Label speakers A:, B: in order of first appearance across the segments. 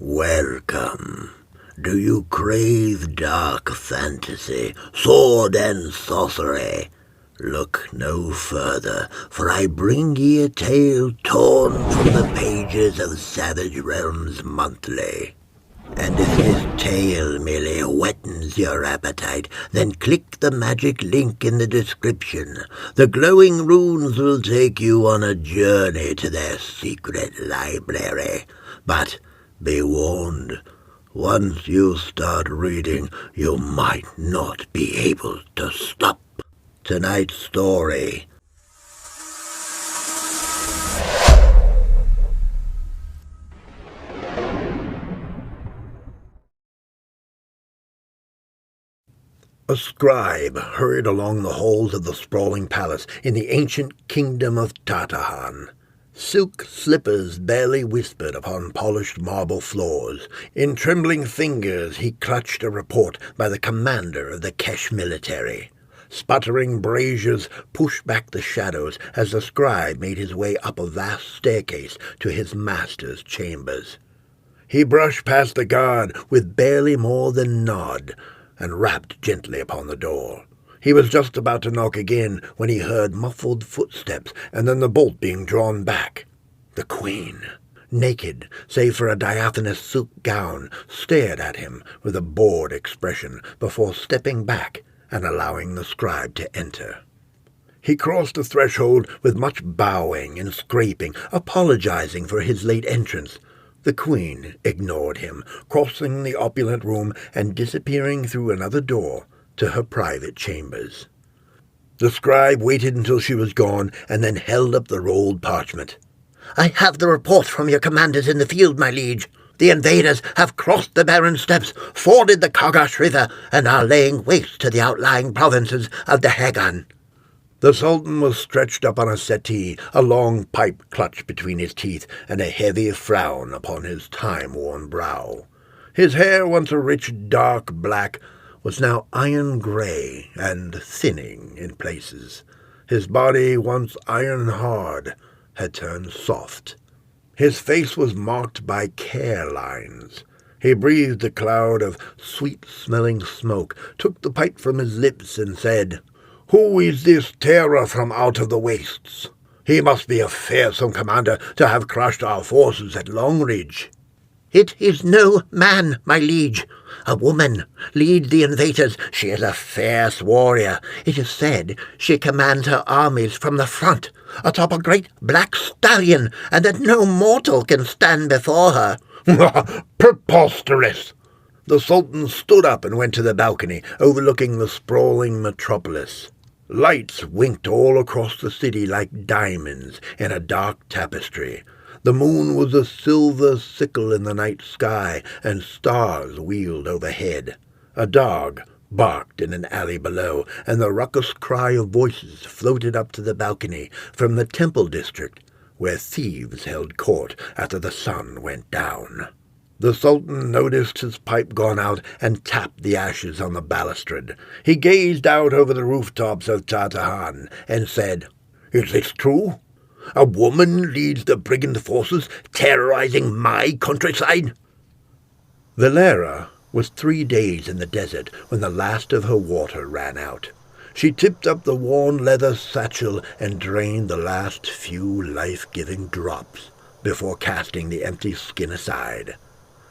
A: Welcome. Do you crave dark fantasy, sword and sorcery? Look no further, for I bring ye a tale torn from the pages of Savage Realms Monthly. And if this tale merely whettens your appetite, then click the magic link in the description. The glowing runes will take you on a journey to their secret library. But be warned, once you start reading, you might not be able to stop. Tonight's story. A scribe hurried along the halls of the sprawling palace in the ancient kingdom of Tartahan. Silk slippers barely whispered upon polished marble floors. In trembling fingers he clutched a report by the commander of the Kesh military. Sputtering braziers pushed back the shadows as the scribe made his way up a vast staircase to his master's chambers. He brushed past the guard with barely more than nod, and rapped gently upon the door. He was just about to knock again when he heard muffled footsteps and then the bolt being drawn back. The Queen, naked save for a diaphanous silk gown, stared at him with a bored expression before stepping back and allowing the scribe to enter. He crossed the threshold with much bowing and scraping, apologizing for his late entrance. The Queen ignored him, crossing the opulent room and disappearing through another door to her private chambers. The scribe waited until she was gone and then held up the rolled parchment. "I have the report from your commanders in the field, my liege. The invaders have crossed the barren steppes, forded the Kagash River, and are laying waste to the outlying provinces of the Hagan." The Sultan was stretched up on a settee, a long pipe clutched between his teeth, and a heavy frown upon his time-worn brow. His hair, once a rich dark black, was now iron-grey and thinning in places. His body, once iron-hard, had turned soft. His face was marked by care lines. He breathed a cloud of sweet-smelling smoke, took the pipe from his lips, and said, "Who is this terror from out of the wastes? He must be a fearsome commander to have crushed our forces at Longridge." "It is no man, my liege. A woman leads the invaders. She is a fierce warrior. It is said she commands her armies from the front, atop a great black stallion, and that no mortal can stand before her." "Preposterous!" The Sultan stood up and went to the balcony, overlooking the sprawling metropolis. Lights winked all across the city like diamonds in a dark tapestry. The moon was a silver sickle in the night sky, and stars wheeled overhead. A dog barked in an alley below, and the raucous cry of voices floated up to the balcony from the temple district, where thieves held court after the sun went down. The Sultan noticed his pipe gone out and tapped the ashes on the balustrade. He gazed out over the rooftops of Tartahan and said, "Is this true? A woman leads the brigand forces, terrorizing my countryside?" Valera was 3 days in the desert when the last of her water ran out. She tipped up the worn leather satchel and drained the last few life-giving drops before casting the empty skin aside.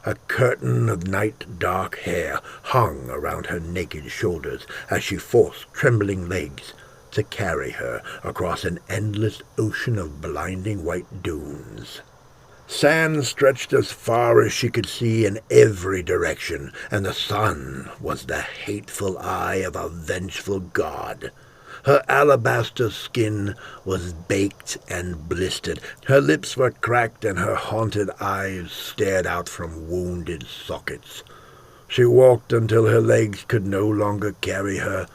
A: A curtain of night-dark hair hung around her naked shoulders as she forced trembling legs to carry her across an endless ocean of blinding white dunes. Sand stretched as far as she could see in every direction, and the sun was the hateful eye of a vengeful god. Her alabaster skin was baked and blistered. Her lips were cracked, and her haunted eyes stared out from wounded sockets. She walked until her legs could no longer carry her.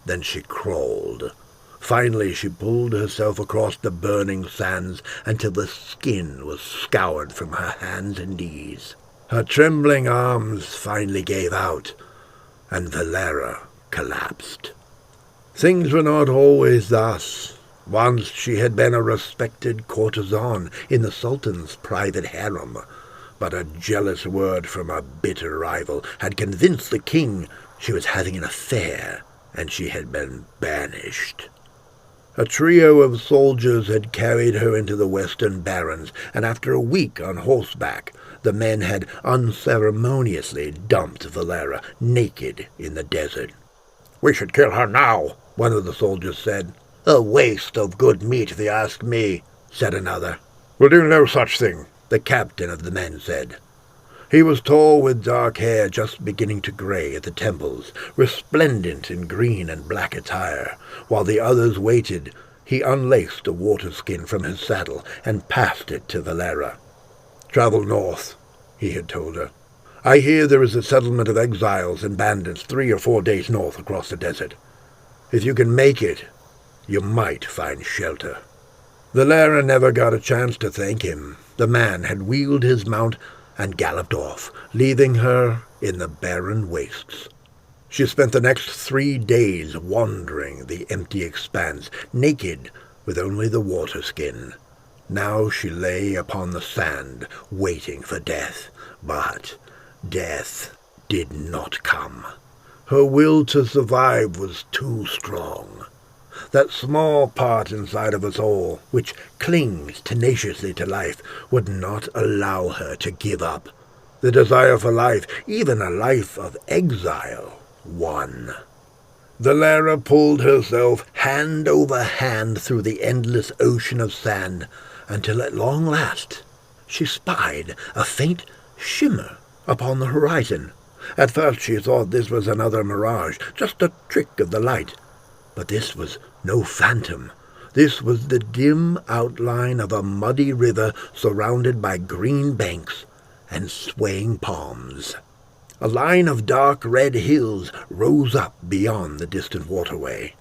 A: Then she crawled. Finally she pulled herself across the burning sands until the skin was scoured from her hands and knees. Her trembling arms finally gave out, and Valera collapsed. Things were not always thus. Once she had been a respected courtesan in the Sultan's private harem, but a jealous word from a bitter rival had convinced the king she was having an affair, and she had been banished. A trio of soldiers had carried her into the western barrens, and after a week on horseback, the men had unceremoniously dumped Valera naked in the desert. "We should kill her now," one of the soldiers said. "A waste of good meat, if you ask me," said another. "We'll do no such thing," the captain of the men said. He was tall, with dark hair just beginning to grey at the temples, resplendent in green and black attire. While the others waited, he unlaced a water-skin from his saddle and passed it to Valera. "Travel north," he had told her. "I hear there is a settlement of exiles and bandits 3 or 4 days north across the desert. If you can make it, you might find shelter." Valera never got a chance to thank him. The man had wheeled his mount and galloped off, leaving her in the barren wastes. She spent the next 3 days wandering the empty expanse, naked with only the water-skin. Now she lay upon the sand, waiting for death. But death did not come. Her will to survive was too strong. That small part inside of us all, which clings tenaciously to life, would not allow her to give up. The desire for life, even a life of exile, won. Valera pulled herself hand over hand through the endless ocean of sand, until at long last she spied a faint shimmer upon the horizon. At first she thought this was another mirage, just a trick of the light. But this was no phantom. This was the dim outline of a muddy river surrounded by green banks and swaying palms. A line of dark red hills rose up beyond the distant waterway.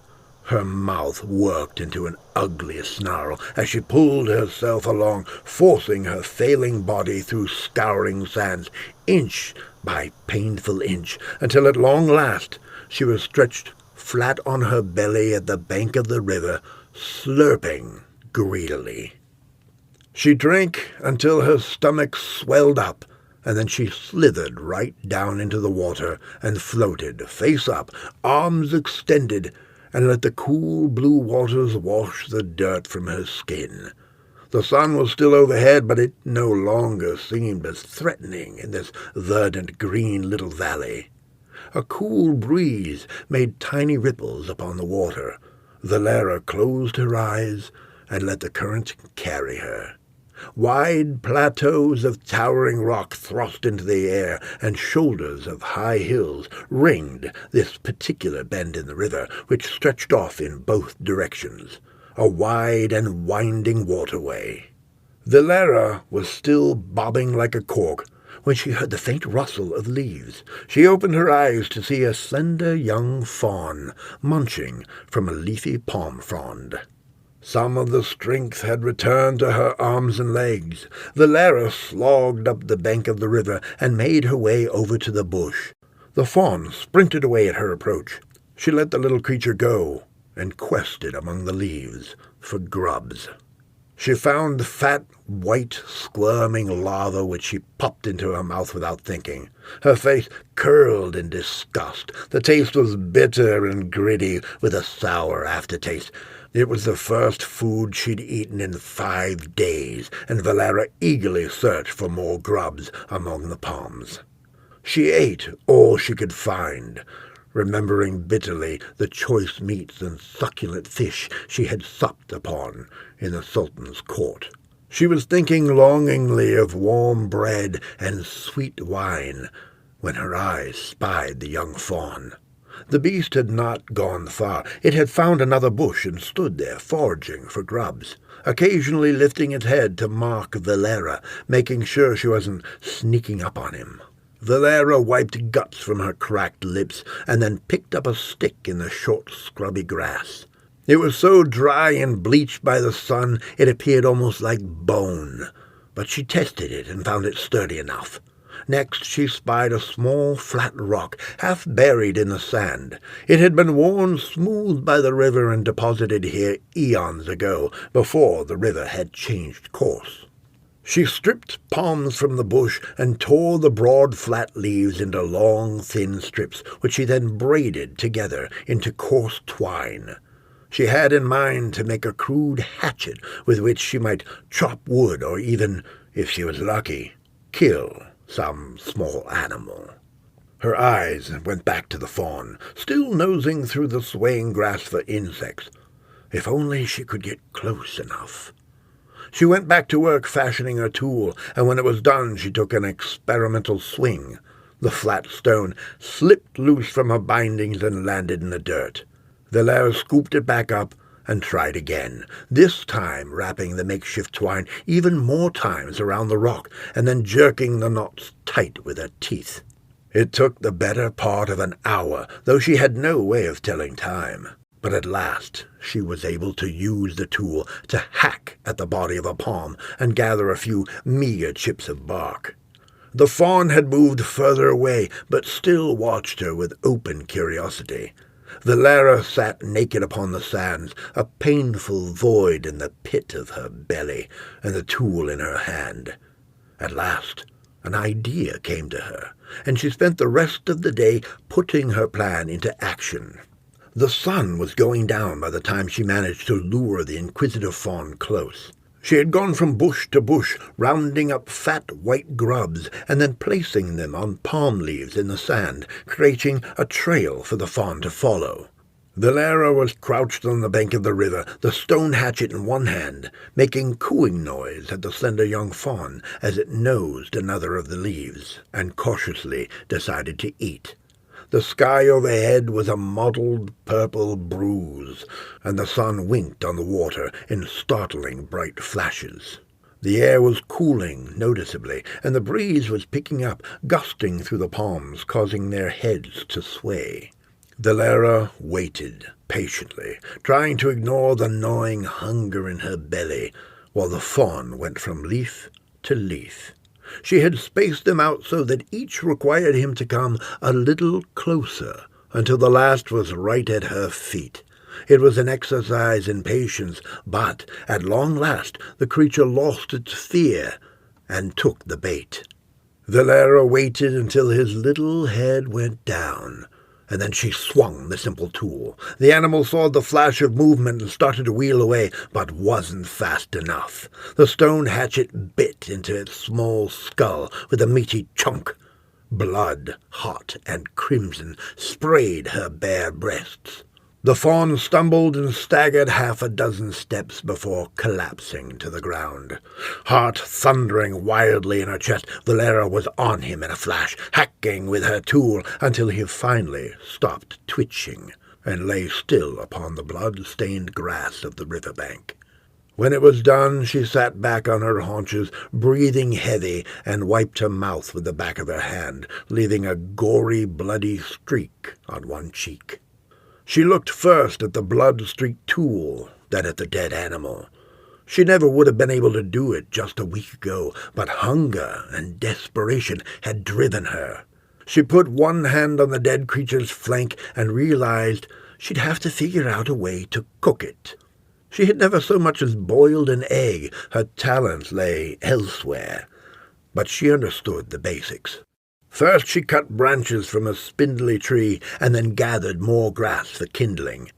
A: Her mouth worked into an ugly snarl as she pulled herself along, forcing her failing body through scouring sands, inch by painful inch, until at long last she was stretched flat on her belly at the bank of the river, slurping greedily. She drank until her stomach swelled up, and then she slithered right down into the water and floated, face up, arms extended, and let the cool blue waters wash the dirt from her skin. The sun was still overhead, but it no longer seemed as threatening in this verdant green little valley. A cool breeze made tiny ripples upon the water. Valera closed her eyes and let the current carry her. Wide plateaus of towering rock thrust into the air, and shoulders of high hills ringed this particular bend in the river, which stretched off in both directions, a wide and winding waterway. Valera was still bobbing like a cork when she heard the faint rustle of leaves. She opened her eyes to see a slender young fawn munching from a leafy palm frond. Some of the strength had returned to her arms and legs. Valera slogged up the bank of the river and made her way over to the bush. The fawn sprinted away at her approach. She let the little creature go and quested among the leaves for grubs. She found fat, white, squirming larva which she popped into her mouth without thinking. Her face curled in disgust. The taste was bitter and gritty, with a sour aftertaste. It was the first food she'd eaten in 5 days, and Valera eagerly searched for more grubs among the palms. She ate all she could find, remembering bitterly the choice meats and succulent fish she had supped upon in the Sultan's court. She was thinking longingly of warm bread and sweet wine when her eyes spied the young fawn. The beast had not gone far. It had found another bush and stood there foraging for grubs, occasionally lifting its head to mark Valera, making sure she wasn't sneaking up on him. Valera wiped guts from her cracked lips and then picked up a stick in the short, scrubby grass. It was so dry and bleached by the sun it appeared almost like bone, but she tested it and found it sturdy enough. Next she spied a small flat rock, half buried in the sand. It had been worn smooth by the river and deposited here eons ago, before the river had changed course. She stripped palms from the bush and tore the broad flat leaves into long, thin strips, which she then braided together into coarse twine. She had in mind to make a crude hatchet with which she might chop wood or even, if she was lucky, kill some small animal. Her eyes went back to the fawn, still nosing through the swaying grass for insects. If only she could get close enough. She went back to work fashioning her tool, and when it was done she took an experimental swing. The flat stone slipped loose from her bindings and landed in the dirt. Valera scooped it back up and tried again, this time wrapping the makeshift twine even more times around the rock and then jerking the knots tight with her teeth. It took the better part of an hour, though she had no way of telling time. But at last she was able to use the tool to hack at the body of a palm and gather a few meager chips of bark. The fawn had moved further away, but still watched her with open curiosity. Valera sat naked upon the sands, a painful void in the pit of her belly, and the tool in her hand. At last an idea came to her, and she spent the rest of the day putting her plan into action. The sun was going down by the time she managed to lure the inquisitive fawn close. She had gone from bush to bush, rounding up fat white grubs and then placing them on palm leaves in the sand, creating a trail for the fawn to follow. Valera was crouched on the bank of the river, the stone hatchet in one hand, making cooing noise at the slender young fawn as it nosed another of the leaves and cautiously decided to eat. The sky overhead was a mottled purple bruise, and the sun winked on the water in startling bright flashes. The air was cooling noticeably, and the breeze was picking up, gusting through the palms, causing their heads to sway. Valera waited patiently, trying to ignore the gnawing hunger in her belly, while the fawn went from leaf to leaf. She had spaced them out so that each required him to come a little closer, until the last was right at her feet. It was an exercise in patience, but at long last the creature lost its fear and took the bait. Valera waited until his little head went down, and then she swung the simple tool. The animal saw the flash of movement and started to wheel away, but wasn't fast enough. The stone hatchet bit into its small skull with a meaty chunk. Blood, hot and crimson, sprayed her bare breasts. The fawn stumbled and staggered half a dozen steps before collapsing to the ground. Heart thundering wildly in her chest, Valera was on him in a flash, hacking with her tool until he finally stopped twitching and lay still upon the blood-stained grass of the riverbank. When it was done, she sat back on her haunches, breathing heavy, and wiped her mouth with the back of her hand, leaving a gory, bloody streak on one cheek. She looked first at the blood-streaked tool, then at the dead animal. She never would have been able to do it just a week ago, but hunger and desperation had driven her. She put one hand on the dead creature's flank and realized she'd have to figure out a way to cook it. She had never so much as boiled an egg. Her talents lay elsewhere, but she understood the basics. First she cut branches from a spindly tree and then gathered more grass for kindling.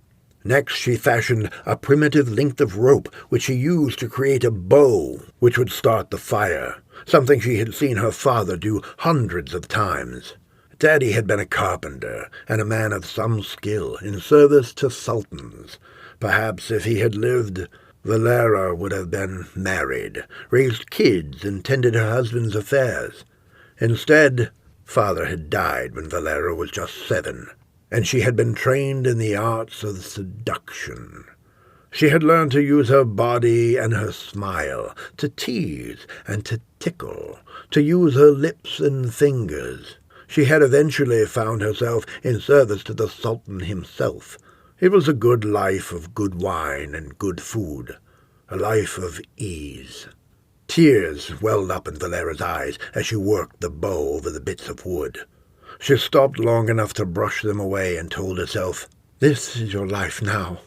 A: Next she fashioned a primitive length of rope which she used to create a bow which would start the fire, something she had seen her father do hundreds of times. Daddy had been a carpenter and a man of some skill in service to sultans. Perhaps if he had lived, Valera would have been married, raised kids, and tended her husband's affairs. Instead, Father had died when Valera was just 7, and she had been trained in the arts of seduction. She had learned to use her body and her smile, to tease and to tickle, to use her lips and fingers. She had eventually found herself in service to the Sultan himself. It was a good life of good wine and good food, a life of ease. Tears welled up in Valera's eyes as she worked the bow over the bits of wood. She stopped long enough to brush them away and told herself, "This is your life now."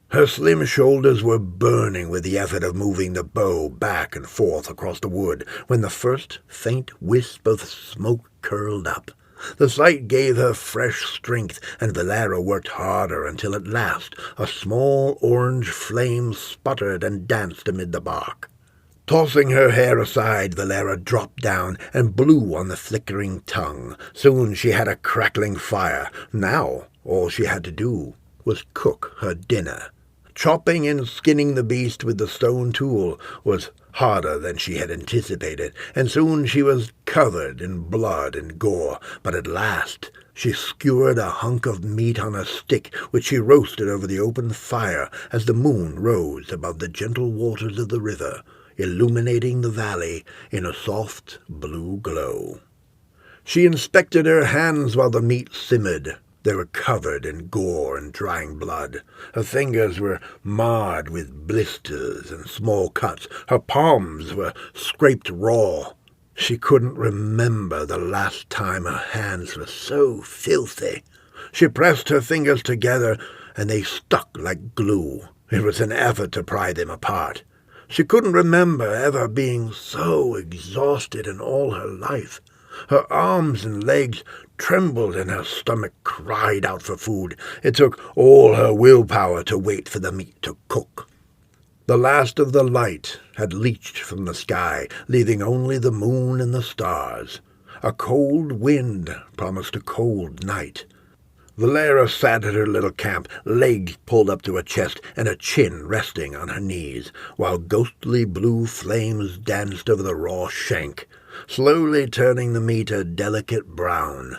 A: Her slim shoulders were burning with the effort of moving the bow back and forth across the wood when the first faint wisp of smoke curled up. The sight gave her fresh strength, and Valera worked harder until at last a small orange flame sputtered and danced amid the bark. Tossing her hair aside, Valera dropped down and blew on the flickering tongue. Soon she had a crackling fire. Now all she had to do was cook her dinner. Chopping and skinning the beast with the stone tool was harder than she had anticipated, and soon she was covered in blood and gore. But at last she skewered a hunk of meat on a stick, which she roasted over the open fire as the moon rose above the gentle waters of the river, illuminating the valley in a soft blue glow. She inspected her hands while the meat simmered. They were covered in gore and drying blood. Her fingers were marred with blisters and small cuts. Her palms were scraped raw. She couldn't remember the last time her hands were so filthy. She pressed her fingers together, and they stuck like glue. It was an effort to pry them apart. She couldn't remember ever being so exhausted in all her life. Her arms and legs trembled, and her stomach cried out for food. It took all her willpower to wait for the meat to cook. The last of the light had leached from the sky, leaving only the moon and the stars. A cold wind promised a cold night. Valera sat at her little camp, legs pulled up to her chest and her chin resting on her knees, while ghostly blue flames danced over the raw shank, slowly turning the meat a delicate brown.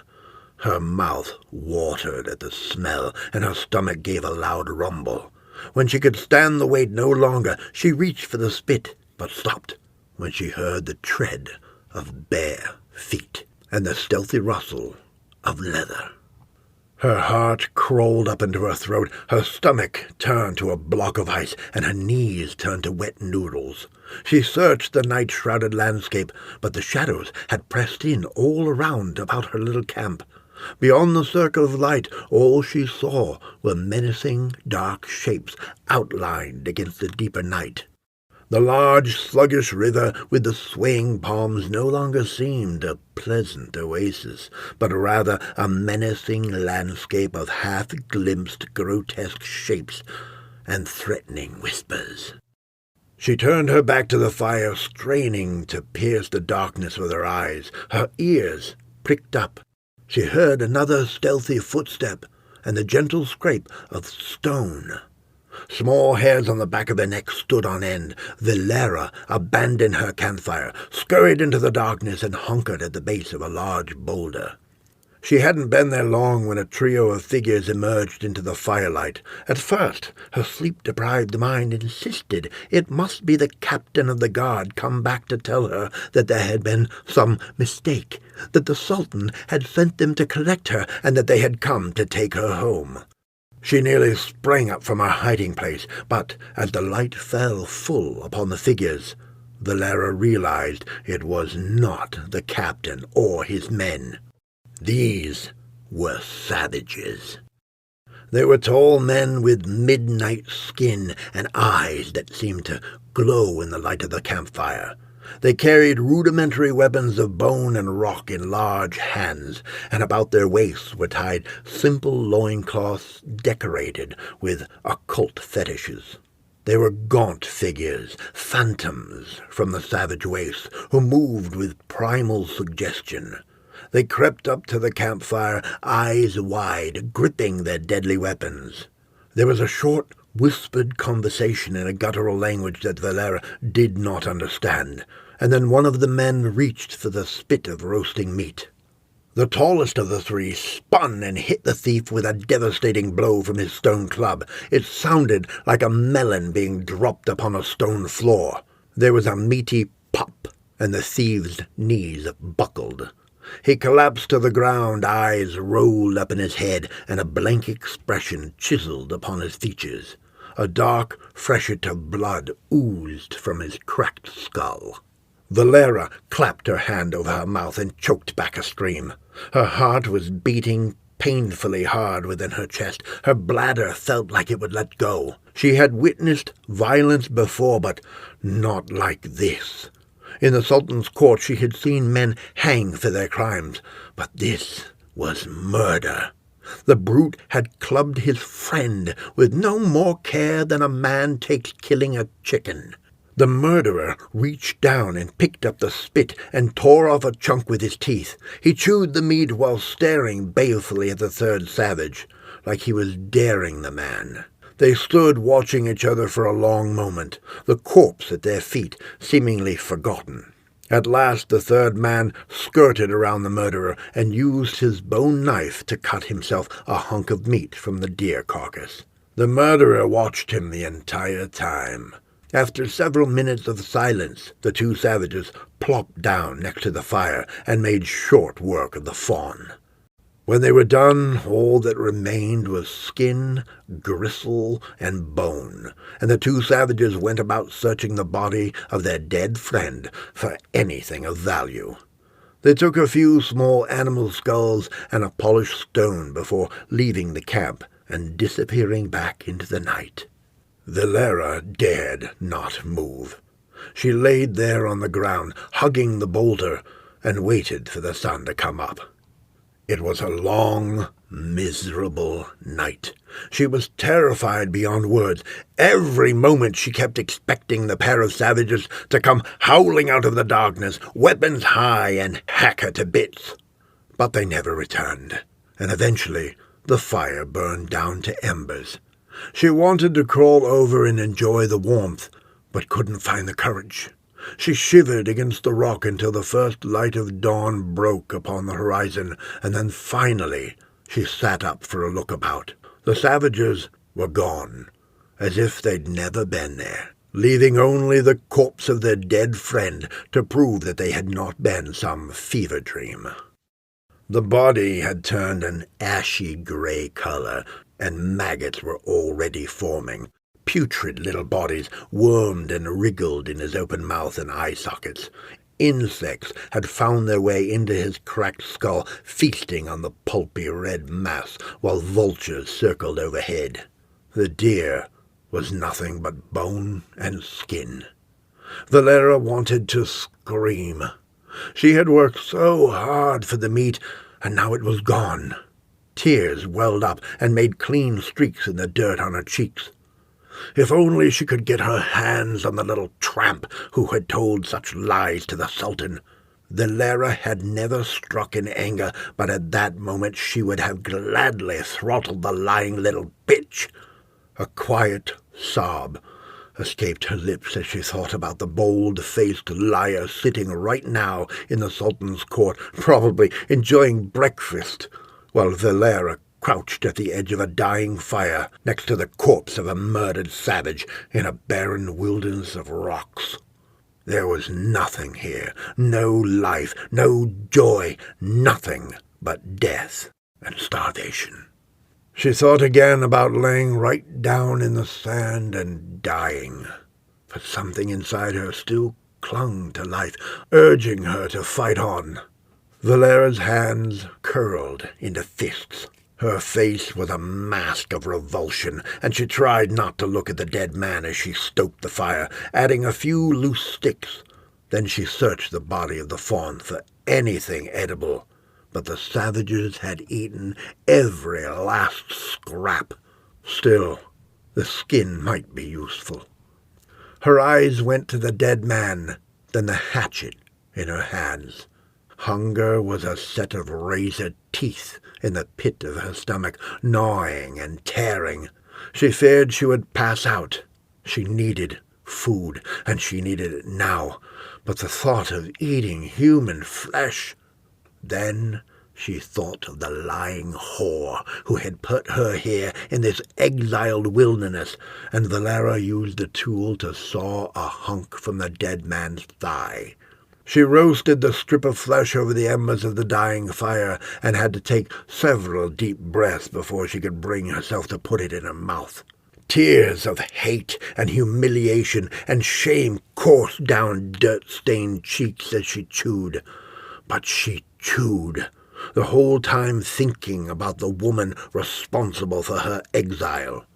A: Her mouth watered at the smell, and her stomach gave a loud rumble. When she could stand the weight no longer, she reached for the spit, but stopped when she heard the tread of bare feet and the stealthy rustle of leather. Her heart crawled up into her throat, her stomach turned to a block of ice, and her knees turned to wet noodles. She searched the night-shrouded landscape, but the shadows had pressed in all around about her little camp. Beyond the circle of light, all she saw were menacing, dark shapes outlined against the deeper night. The large, sluggish river with the swaying palms no longer seemed a pleasant oasis, but rather a menacing landscape of half-glimpsed grotesque shapes and threatening whispers. She turned her back to the fire, straining to pierce the darkness with her eyes. Her ears pricked up. She heard another stealthy footstep and the gentle scrape of stone. Small hairs on the back of her neck stood on end. Valera abandoned her campfire, scurried into the darkness, and hunkered at the base of a large boulder. She hadn't been there long when a trio of figures emerged into the firelight. At first, her sleep-deprived mind insisted it must be the captain of the guard come back to tell her that there had been some mistake, that the Sultan had sent them to collect her, and that they had come to take her home. She nearly sprang up from her hiding place, but as the light fell full upon the figures, Valera realized it was not the captain or his men. These were savages. They were tall men with midnight skin and eyes that seemed to glow in the light of the campfire. They carried rudimentary weapons of bone and rock in large hands, and about their waists were tied simple loincloths decorated with occult fetishes. They were gaunt figures, phantoms from the savage wastes, who moved with primal suggestion. They crept up to the campfire, eyes wide, gripping their deadly weapons. There was a short, whispered conversation in a guttural language that Valera did not understand, and then one of the men reached for the spit of roasting meat. The tallest of the three spun and hit the thief with a devastating blow from his stone club. It sounded like a melon being dropped upon a stone floor. There was a meaty pop, and the thief's knees buckled. He collapsed to the ground, eyes rolled up in his head, and a blank expression chiseled upon his features. A dark freshet of blood oozed from his cracked skull. Valera clapped her hand over her mouth and choked back a scream. Her heart was beating painfully hard within her chest. Her bladder felt like it would let go. She had witnessed violence before, but not like this. In the Sultan's court she had seen men hang for their crimes, but this was murder. The brute had clubbed his friend with no more care than a man takes killing a chicken. The murderer reached down and picked up the spit and tore off a chunk with his teeth. He chewed the meat while staring balefully at the third savage, like he was daring the man. They stood watching each other for a long moment, the corpse at their feet seemingly forgotten. At last the third man skirted around the murderer and used his bone knife to cut himself a hunk of meat from the deer carcass. The murderer watched him the entire time. After several minutes of silence, the two savages plopped down next to the fire and made short work of the fawn. When they were done, all that remained was skin, gristle, and bone, and the two savages went about searching the body of their dead friend for anything of value. They took a few small animal skulls and a polished stone before leaving the camp and disappearing back into the night. Valera dared not move. She laid there on the ground, hugging the boulder, and waited for the sun to come up. It was a long, miserable night. She was terrified beyond words. Every moment she kept expecting the pair of savages to come howling out of the darkness, weapons high, and hack her to bits. But they never returned, and eventually the fire burned down to embers. She wanted to crawl over and enjoy the warmth, but couldn't find the courage. She shivered against the rock until the first light of dawn broke upon the horizon, and then finally she sat up for a look about. The savages were gone, as if they'd never been there, leaving only the corpse of their dead friend to prove that they had not been some fever dream. The body had turned an ashy gray color, and maggots were already forming. Putrid little bodies wormed and wriggled in his open mouth and eye sockets. Insects had found their way into his cracked skull, feasting on the pulpy red mass, while vultures circled overhead. The deer was nothing but bone and skin. Valera wanted to scream. She had worked so hard for the meat, and now it was gone. Tears welled up and made clean streaks in the dirt on her cheeks. If only she could get her hands on the little tramp who had told such lies to the Sultan. Valera had never struck in anger, but at that moment she would have gladly throttled the lying little bitch. A quiet sob escaped her lips as she thought about the bold-faced liar sitting right now in the Sultan's court, probably enjoying breakfast, while Valera crouched at the edge of a dying fire next to the corpse of a murdered savage in a barren wilderness of rocks. There was nothing here, no life, no joy, nothing but death and starvation. She thought again about laying right down in the sand and dying, but something inside her still clung to life, urging her to fight on. Valera's hands curled into fists. Her face was a mask of revulsion, and she tried not to look at the dead man as she stoked the fire, adding a few loose sticks. Then she searched the body of the fawn for anything edible, but the savages had eaten every last scrap. Still, the skin might be useful. Her eyes went to the dead man, then the hatchet in her hands. Hunger was a set of razor teeth in the pit of her stomach, gnawing and tearing. She feared she would pass out. She needed food, and she needed it now. But the thought of eating human flesh... Then she thought of the lying whore who had put her here in this exiled wilderness, and Valera used the tool to saw a hunk from the dead man's thigh. She roasted the strip of flesh over the embers of the dying fire and had to take several deep breaths before she could bring herself to put it in her mouth. Tears of hate and humiliation and shame coursed down dirt-stained cheeks as she chewed. But she chewed. the whole time thinking about the woman responsible for her exile.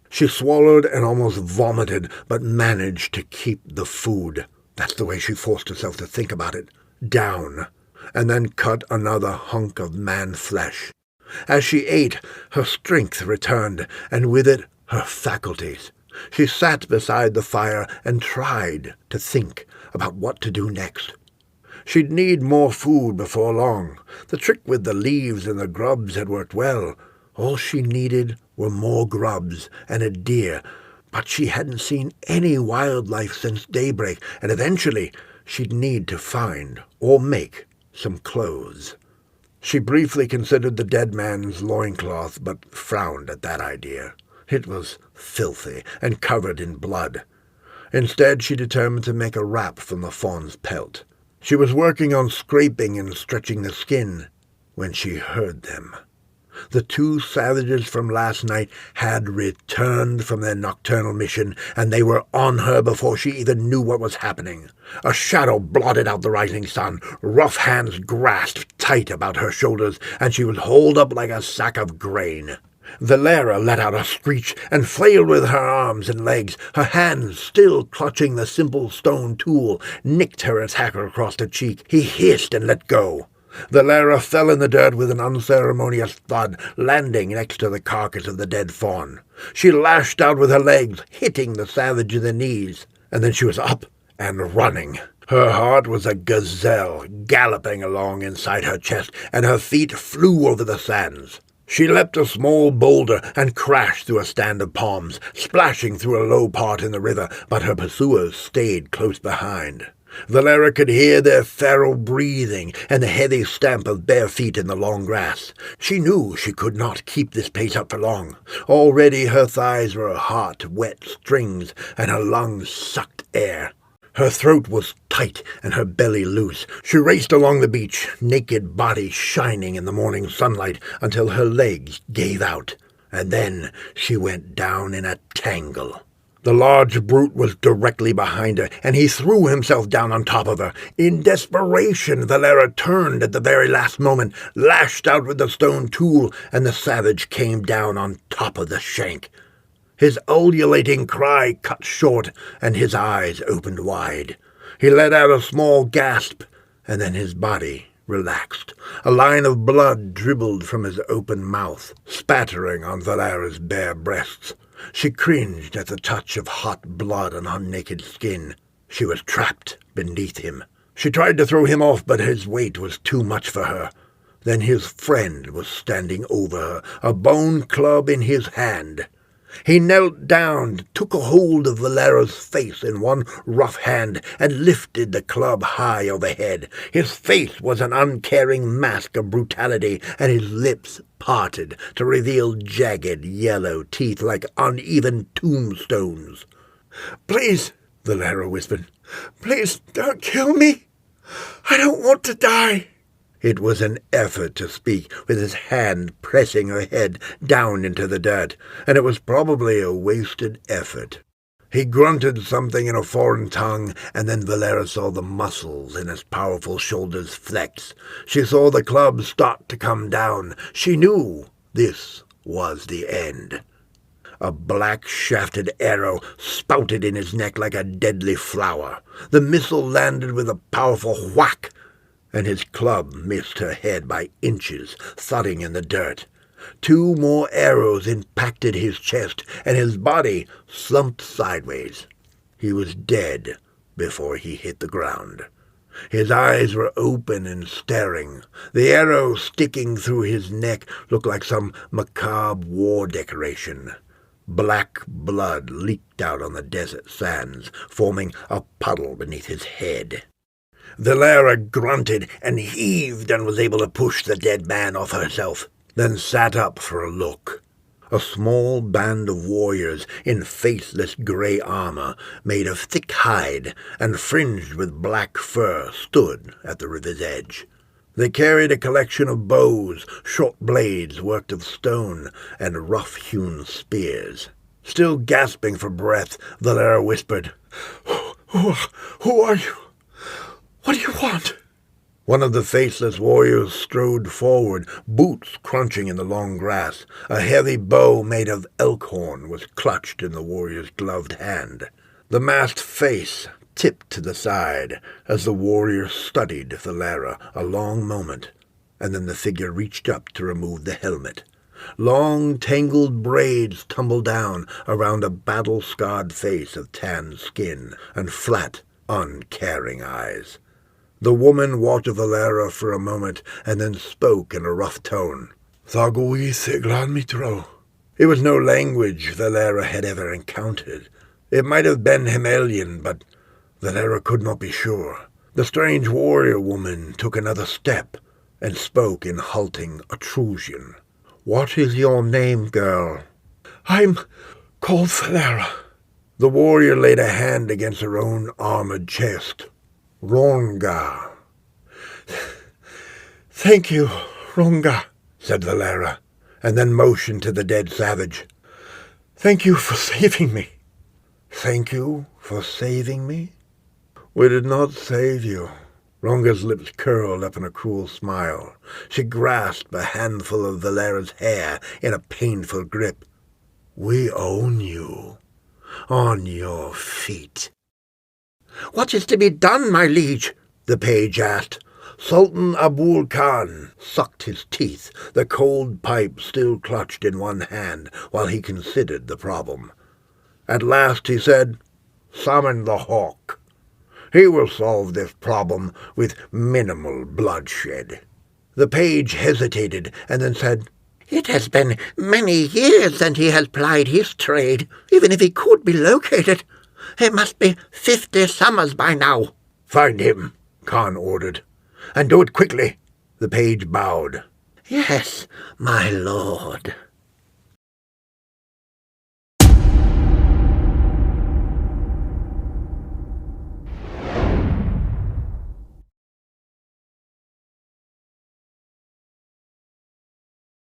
A: She swallowed and almost vomited, but managed to keep the food. That's the way she forced herself to think about it. Down, and then cut another hunk of man flesh. As she ate, her strength returned, and with it her faculties. She sat beside the fire and tried to think about what to do next. She'd need more food before long. The trick with the leaves and the grubs had worked well. All she needed were more grubs and a deer, but she hadn't seen any wildlife since daybreak, and eventually she'd need to find or make some clothes. She briefly considered the dead man's loincloth, but frowned at that idea. It was filthy and covered in blood. Instead, she determined to make a wrap from the fawn's pelt. She was working on scraping and stretching the skin when she heard them. The two savages from last night had returned from their nocturnal mission, and they were on her before she even knew what was happening. A shadow blotted out the rising sun. Rough hands grasped tight about her shoulders, and she was hauled up like a sack of grain. Valera let out a screech and flailed with her arms and legs. Her hands, still clutching the simple stone tool, nicked her attacker across the cheek. He hissed and let go. Valera fell in the dirt with an unceremonious thud, landing next to the carcass of the dead fawn. She lashed out with her legs, hitting the savage in the knees, and then she was up and running. Her heart was a gazelle galloping along inside her chest, and her feet flew over the sands. She leapt a small boulder and crashed through a stand of palms, splashing through a low part in the river, but her pursuers stayed close behind. Valera could hear their feral breathing and the heavy stamp of bare feet in the long grass. She knew she could not keep this pace up for long. Already her thighs were hot, wet strings, and her lungs sucked air. Her throat was tight and her belly loose. She raced along the beach, naked body shining in the morning sunlight, until her legs gave out, and then she went down in a tangle. The large brute was directly behind her, and he threw himself down on top of her. In desperation, Valera turned at the very last moment, lashed out with the stone tool, and the savage came down on top of the shank. His ululating cry cut short, and his eyes opened wide. He let out a small gasp, and then his body relaxed. A line of blood dribbled from his open mouth, spattering on Valera's bare breasts. She cringed at the touch of hot blood on her naked skin. She was trapped beneath him. She tried to throw him off, but his weight was too much for her. Then his friend was standing over her, a bone club in his hand. He knelt down, took a hold of Valera's face in one rough hand, and lifted the club high overhead. His face was an uncaring mask of brutality, and his lips parted to reveal jagged yellow teeth like uneven tombstones. "Please," Valera whispered, "please don't kill me. I don't want to die." It was an effort to speak, with his hand pressing her head down into the dirt, and it was probably a wasted effort. He grunted something in a foreign tongue, and then Valera saw the muscles in his powerful shoulders flex. She saw the club start to come down. She knew this was the end. A black-shafted arrow spouted in his neck like a deadly flower. The missile landed with a powerful whack, and his club missed her head by inches, thudding in the dirt. 2 more arrows impacted his chest, and his body slumped sideways. He was dead before he hit the ground. His eyes were open and staring. The arrow sticking through his neck looked like some macabre war decoration. Black blood leaked out on the desert sands, forming a puddle beneath his head. Valera grunted and heaved and was able to push the dead man off herself, then sat up for a look. A small band of warriors in faceless grey armor, made of thick hide and fringed with black fur, stood at the river's edge. They carried a collection of bows, short blades worked of stone, and rough-hewn spears. Still gasping for breath, Valera whispered, Who are you? What do you want?" One of the faceless warriors strode forward, boots crunching in the long grass. A heavy bow made of elk horn was clutched in the warrior's gloved hand. The masked face tipped to the side as the warrior studied Valera a long moment, and then the figure reached up to remove the helmet. Long, tangled braids tumbled down around a battle-scarred face of tanned skin and flat, uncaring eyes. The woman watched Valera for a moment and then spoke in a rough tone. "Thaguith Iglanmitro." It was no language Valera had ever encountered. It might have been Himelian, but Valera could not be sure. The strange warrior woman took another step and spoke in halting Etruscan. "What is your name, girl?" "I'm called Valera." The warrior laid a hand against her own armored chest. "Ronga." "Thank you, Ronga," said Valera, and then motioned to the dead savage. "Thank you for saving me." "Thank you for saving me?" "We did not save you." Ronga's lips curled up in a cruel smile. She grasped a handful of Valera's hair in a painful grip. "We own you. On your feet." "What is to be done, my liege?" the page asked. Sultan Abul Khan sucked his teeth, the cold pipe still clutched in one hand, while he considered the problem. At last he said, "Summon the hawk. He will solve this problem with minimal bloodshed." The page hesitated and then said, "It has been many years since he has plied his trade, even if he could be located. It must be 50 summers by now." "Find him," Khan ordered, "and do it quickly." The page bowed. "Yes, my lord."